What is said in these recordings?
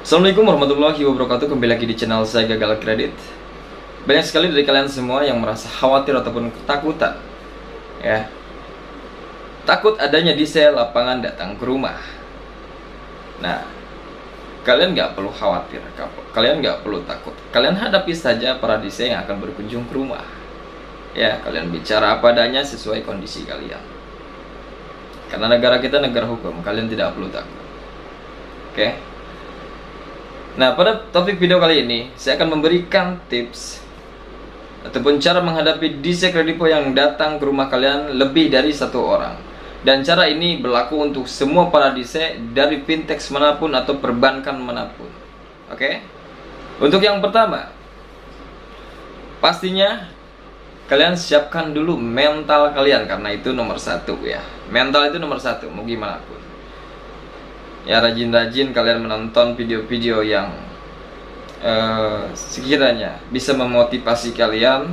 Assalamualaikum warahmatullahi wabarakatuh. Kembali lagi di channel saya Gagal Kredit. Banyak sekali dari kalian semua yang merasa khawatir ataupun ketakutan, ya, takut adanya DC lapangan datang ke rumah. Nah, kalian nggak perlu khawatir, kalian nggak perlu takut. Kalian hadapi saja para DC yang akan berkunjung ke rumah. Ya, kalian bicara apa adanya sesuai kondisi kalian. Karena negara kita negara hukum, kalian tidak perlu takut. Oke? Nah, pada topik video kali ini, saya akan memberikan tips ataupun cara menghadapi DC Kredipo yang datang ke rumah kalian lebih dari satu orang. Dan cara ini berlaku untuk semua para DC dari fintech manapun atau perbankan manapun. Oke? Untuk yang pertama, pastinya kalian siapkan dulu mental kalian, karena itu nomor satu ya. Mental itu nomor satu, mau gimana pun. Ya, rajin-rajin kalian menonton video-video yang sekiranya bisa memotivasi kalian,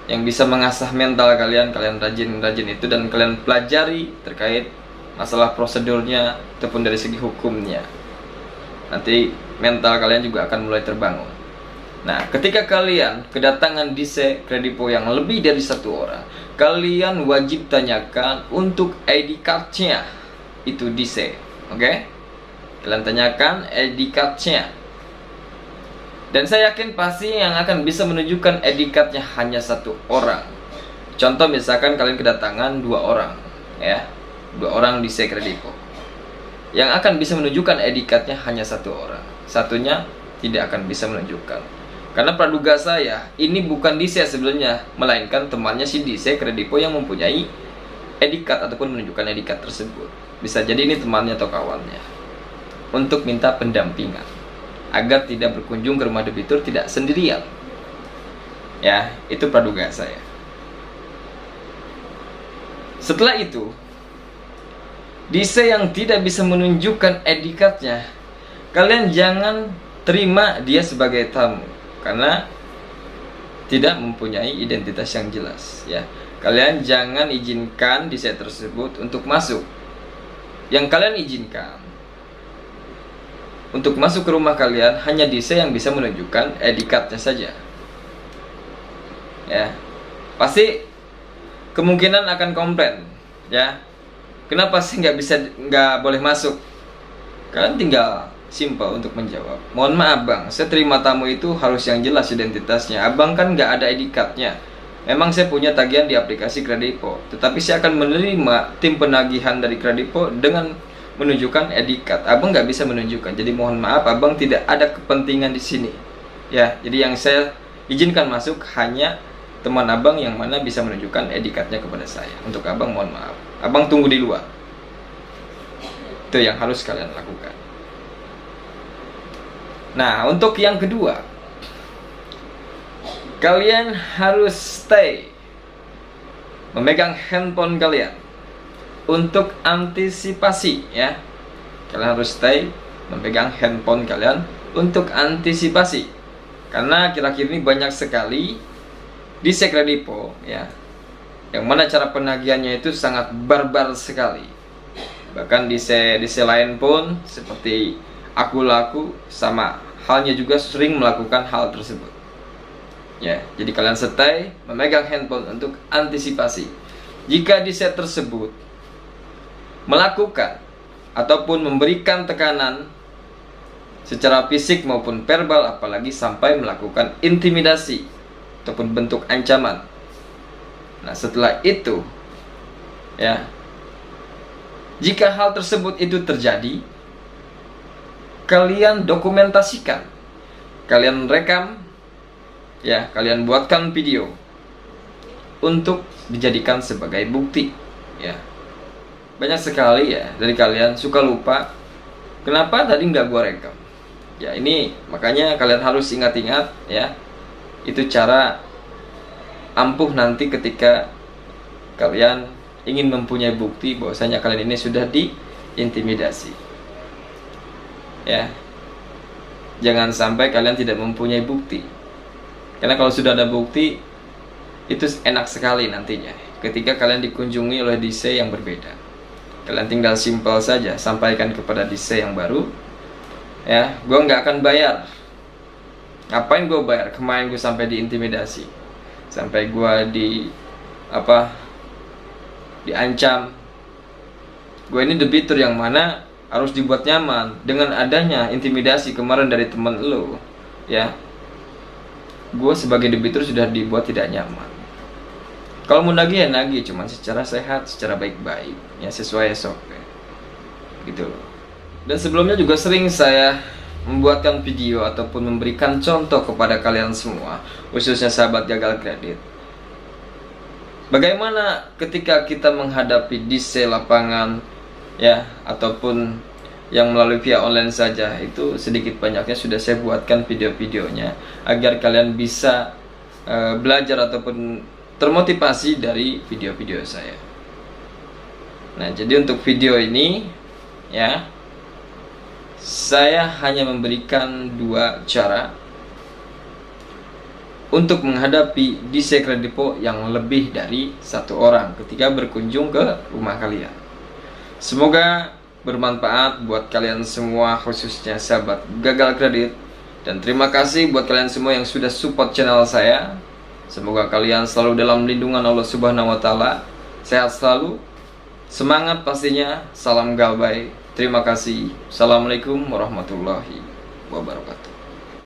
yang bisa mengasah mental kalian. Kalian rajin-rajin itu dan kalian pelajari terkait masalah prosedurnya ataupun dari segi hukumnya. Nanti mental kalian juga akan mulai terbangun. Nah, ketika kalian kedatangan DC Kredipo yang lebih dari satu orang, kalian wajib tanyakan untuk ID card-nya itu DC. Oke? Kalian tanyakan ID card-nya. Dan saya yakin pasti yang akan bisa menunjukkan ID card-nya hanya satu orang. Contoh misalkan kalian kedatangan dua orang, ya, dua orang di Kredipo. Yang akan bisa menunjukkan ID card-nya hanya satu orang. Satunya tidak akan bisa menunjukkan. Karena praduga saya, ini bukan DC sebenarnya, melainkan temannya si DC Kredipo yang mempunyai ID card ataupun menunjukkan ID card tersebut. Bisa jadi ini temannya atau kawannya, untuk minta pendampingan agar tidak berkunjung ke rumah debitur tidak sendirian. Ya, itu praduga saya. Setelah itu, DC yang tidak bisa menunjukkan ID card-nya, kalian jangan terima dia sebagai tamu karena tidak mempunyai identitas yang jelas, ya. Kalian jangan izinkan DC tersebut untuk masuk. Yang kalian izinkan untuk masuk ke rumah kalian hanya DC yang bisa menunjukkan ID card-nya saja. Ya, pasti kemungkinan akan komplain, ya. Kenapa sih nggak boleh masuk? Kalian tinggal simple untuk menjawab. Mohon maaf bang, saya terima tamu itu harus yang jelas identitasnya. Abang kan nggak ada ID card-nya. Memang saya punya tagihan di aplikasi Kredipo, tetapi saya akan menerima tim penagihan dari Kredipo dengan menunjukkan ID card. Abang nggak bisa menunjukkan, jadi mohon maaf, abang tidak ada kepentingan di sini. Ya, jadi yang saya izinkan masuk hanya teman abang yang mana bisa menunjukkan ID card-nya kepada saya. Untuk abang mohon maaf, abang tunggu di luar. Itu yang harus kalian lakukan. Nah, untuk yang kedua, kalian harus stay memegang handphone kalian untuk antisipasi, ya. Kalian harus stay memegang handphone kalian untuk antisipasi. Karena akhir-akhir ini banyak sekali di Kredipo, ya, yang mana cara penagihannya itu sangat barbar sekali. Bahkan di lain pun seperti Aku Laku sama halnya juga sering melakukan hal tersebut. Ya, jadi kalian stay memegang handphone untuk antisipasi. Jika di set tersebut melakukan ataupun memberikan tekanan secara fisik maupun verbal, apalagi sampai melakukan intimidasi ataupun bentuk ancaman. Nah, setelah itu, ya, jika hal tersebut itu terjadi, kalian dokumentasikan, kalian rekam, ya, kalian buatkan video untuk dijadikan sebagai bukti, ya. Banyak sekali ya dari kalian suka lupa, kenapa tadi nggak gua rekam. Ya, ini makanya kalian harus ingat-ingat, ya. Itu cara ampuh nanti ketika kalian ingin mempunyai bukti bahwasanya kalian ini sudah diintimidasi. Ya. Jangan sampai kalian tidak mempunyai bukti. Karena kalau sudah ada bukti, itu enak sekali nantinya ketika kalian dikunjungi oleh DC yang berbeda. Kalian tinggal simpel saja sampaikan kepada DC yang baru Ya, gue nggak akan bayar. Ngapain gue bayar? Kemarin gue sampai diintimidasi, sampai gue diancam. Gue ini debitur yang mana harus dibuat nyaman. Dengan adanya intimidasi kemarin dari temen lo, ya, gue sebagai debitur sudah dibuat tidak nyaman. Kalau mau nagih ya nagih, cuman secara sehat, secara baik-baik, ya, sesuai SOP gitu loh. Dan sebelumnya juga sering saya membuatkan video ataupun memberikan contoh kepada kalian semua, khususnya sahabat gagal kredit. Bagaimana ketika kita menghadapi DC lapangan, ya, ataupun yang melalui via online saja, itu sedikit banyaknya sudah saya buatkan video-videonya agar kalian bisa belajar ataupun termotivasi dari video-video saya. Nah, jadi untuk video ini, ya, saya hanya memberikan 2 cara untuk menghadapi DC Kredipo yang lebih dari 1 orang ketika berkunjung ke rumah kalian. Semoga bermanfaat buat kalian semua, khususnya sahabat gagal kredit. Dan terima kasih buat kalian semua yang sudah support channel saya. Semoga kalian selalu dalam lindungan Allah Subhanahu wa Ta'ala. Sehat selalu, semangat pastinya. Salam galbay. Terima kasih. Assalamualaikum warahmatullahi wabarakatuh.